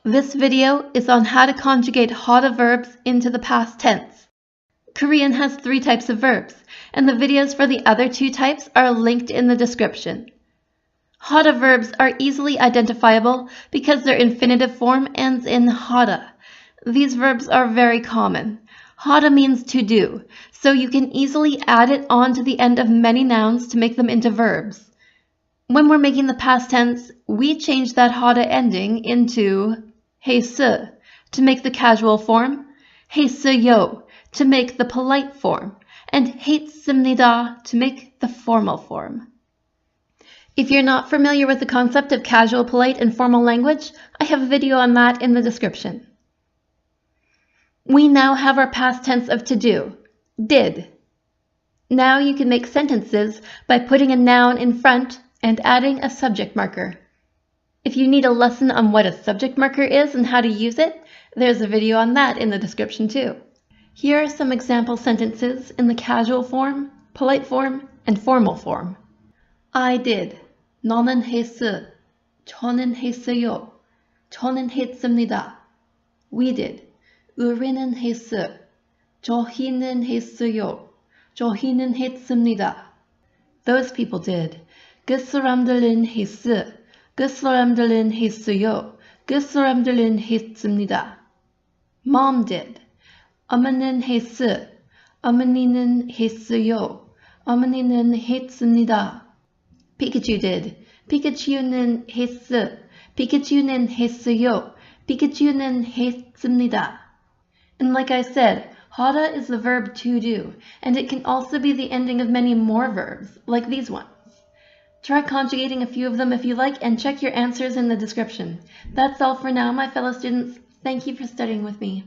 This video is on how to conjugate Hada verbs into the past tense. Korean has 3 types of verbs, and the videos for the other 2 types are linked in the description. Hada verbs are easily identifiable because their infinitive form ends in Hada. These verbs are very common. Hada means to do, so you can easily add it on to the end of many nouns to make them into verbs. When we're making the past tense, we change that Hada ending into 했어 to make the casual form, 했어요 to make the polite form, and 했습니다 to make the formal form. If you're not familiar with the concept of casual, polite, and formal language, I have a video on that in the description. We now have our past tense of to do, did. Now you can make sentences by putting a noun in front and adding a subject marker. If you need a lesson on what a subject marker is and how to use it, there's a video on that in the description too. Here are some example sentences in the casual form, polite form, and formal form. I did. 너는 했어. 저는 했어요. 저는 했습니다. We did. 우리는 했어. 저희는 했어요. 저희는 했습니다. Those people did. 그 사람들은 했어. 그 사람들은 했어요. 그 사람들은 했습니다. Mom did. 어머니는 했어. 어머니는 했어요. 어머니는 했습니다. Pikachu did. 피카츄는 했어. 피카츄는 했어요. 피카츄는 했습니다. And like I said, Hada is the verb to do, and it can also be the ending of many more verbs, like these ones. Try conjugating a few of them if you like, and check your answers in the description. That's all for now, my fellow students. Thank you for studying with me.